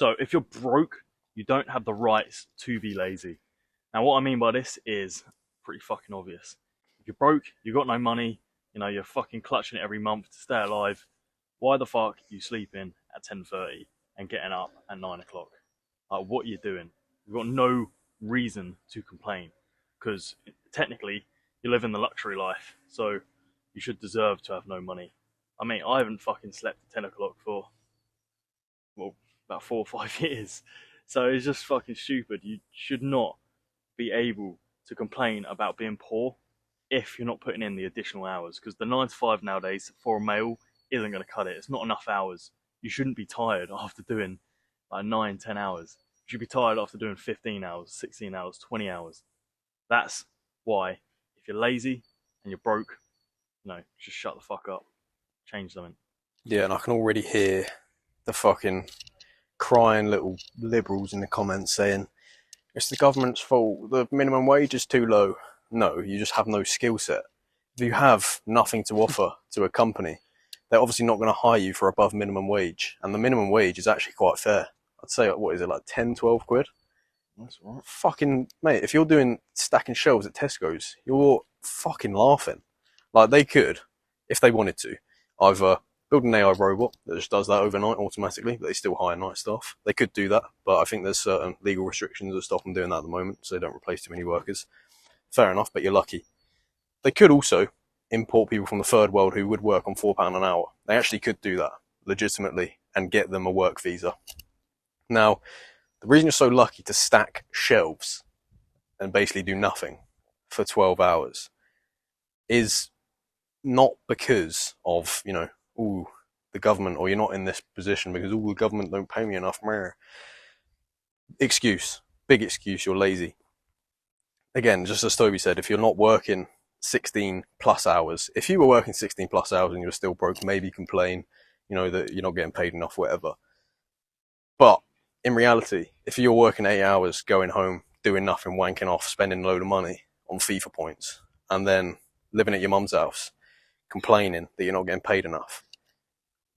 So if you're broke, you don't have the rights to be lazy. Now, what I mean by this is pretty fucking obvious. If you're broke, you got no money, you're fucking clutching it every month to stay alive. Why the fuck are you sleeping at 10:30 and getting up at 9 o'clock? Like, what are you doing? You've got no reason to complain because technically you live in the luxury life, so you should deserve to have no money. I mean, I haven't fucking slept at 10 o'clock for, well, about 4 or 5 years. So it's just fucking stupid. You should not be able to complain about being poor if you're not putting in the additional hours, because the 9 to 5 nowadays for a male isn't going to cut it. It's not enough hours. You shouldn't be tired after doing like 9, 10 hours. You should be tired after doing 15 hours, 16 hours, 20 hours. That's why, if you're lazy and you're broke, just shut the fuck up. Change something. Yeah, and I can already hear the fucking crying little liberals in the comments saying, it's the government's fault, the minimum wage is too low. No, you just have no skill set. If you have nothing to offer to a company, they're obviously not going to hire you for above minimum wage. And the minimum wage is actually quite fair. I'd say, what is it, like 10, 12 quid? That's right. Fucking, mate, if you're doing stacking shelves at Tesco's, you're fucking laughing. Like, they could, if they wanted to, either build an AI robot that just does that overnight automatically, but they still hire night staff. They could do that, but I think there's certain legal restrictions that stop them doing that at the moment, so they don't replace too many workers. Fair enough, but you're lucky. They could also import people from the third world who would work on £4 an hour. They actually could do that legitimately and get them a work visa. Now, the reason you're so lucky to stack shelves and basically do nothing for 12 hours is not because of, the government, or you're not in this position because, the government don't pay me enough. Excuse. Big excuse, you're lazy. Again, just as Toby said, if you're not working 16 plus hours, if you were working 16 plus hours and you're still broke, maybe complain, that you're not getting paid enough, whatever. But in reality, if you're working 8 hours, going home, doing nothing, wanking off, spending a load of money on FIFA points, and then living at your mum's house, complaining that you're not getting paid enough,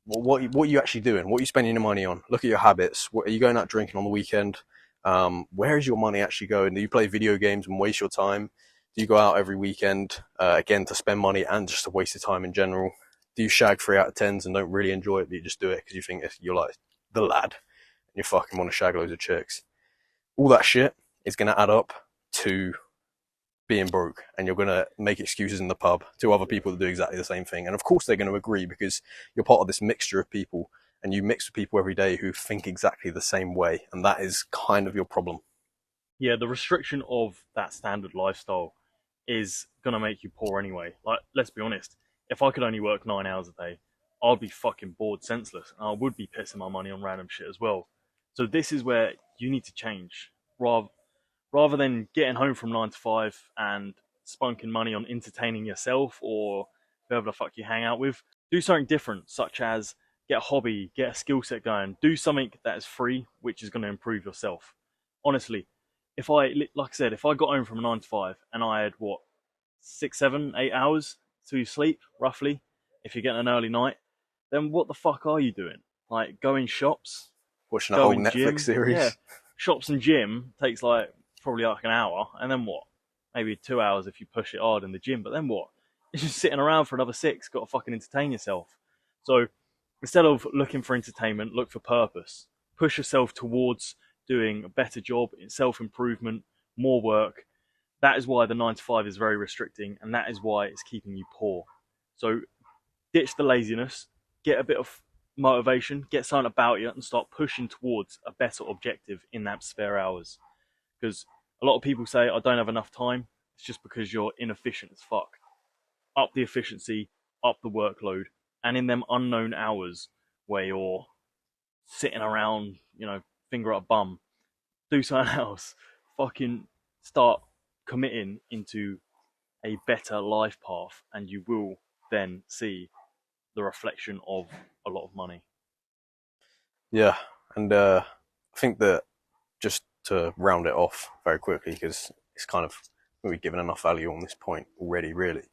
what are you actually doing? What are you spending your money on? Look at your habits. Are you going out drinking on the weekend? Where is your money actually going? Do you play video games and waste your time? Do you go out every weekend, again, to spend money and just to waste your time in general? Do you shag 3 out of 10s and don't really enjoy it, but you just do it because you think you're like the lad and you fucking want to shag loads of chicks? All that shit is going to add up to being broke, and you're going to make excuses in the pub to other people that do exactly the same thing. And of course they're going to agree because you're part of this mixture of people, and you mix with people every day who think exactly the same way, and that is kind of your problem. Yeah, the restriction of that standard lifestyle is gonna make you poor anyway. Like, let's be honest, if I could only work 9 hours a day, I'd be fucking bored senseless, and I would be pissing my money on random shit as well. So this is where you need to change. Rather than getting home from 9 to 5 and spunking money on entertaining yourself or whoever the fuck you hang out with, do something different, such as get a hobby, get a skill set going, do something that is free, which is going to improve yourself. Honestly, like I said, if I got home from 9 to 5 and I had 6, 7, 8 hours to sleep roughly, if you're getting an early night, then what the fuck are you doing? Like, going shops, Watching a whole going Netflix gym, series. yeah, shops and gym takes probably like an hour, and then what? Maybe 2 hours if you push it hard in the gym, but then what? You're just sitting around for another 6, got to fucking entertain yourself. So instead of looking for entertainment, look for purpose. Push yourself towards doing a better job in self-improvement, more work. That is why the 9 to 5 is very restricting, and that is why it's keeping you poor. So ditch the laziness, get a bit of motivation, get something about you, and start pushing towards a better objective in that spare hours. Because a lot of people say, I don't have enough time. It's just because you're inefficient as fuck. Up the efficiency, up the workload, and in them unknown hours where you're sitting around, finger up bum, do something else. Fucking start committing into a better life path, and you will then see the reflection of a lot of money. Yeah, and I think that, just to round it off very quickly, because it's kind of, we've given enough value on this point already, really.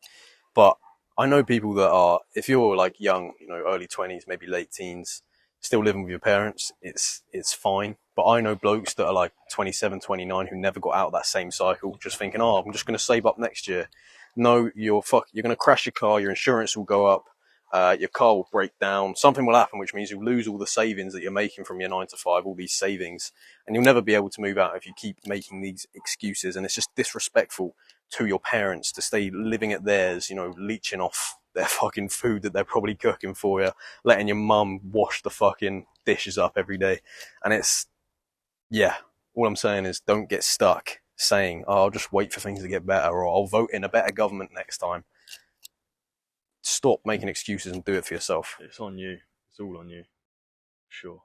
But I know people that are, if you're like young, early 20s, maybe late teens, still living with your parents, it's fine. But I know blokes that are like 27, 29 who never got out of that same cycle, just thinking, oh, I'm just going to save up next year. No, you're going to crash your car, your insurance will go up, your car will break down, something will happen, which means you'll lose all the savings that you're making from your 9 to 5, all these savings, and you'll never be able to move out if you keep making these excuses. And it's just disrespectful to your parents to stay living at theirs, you know, leeching off their fucking food that they're probably cooking for you, letting your mum wash the fucking dishes up every day. And it's, yeah, all I'm saying is don't get stuck saying, oh, I'll just wait for things to get better, or I'll vote in a better government next time. Stop making excuses and do it for yourself. It's on you. It's all on you. Sure.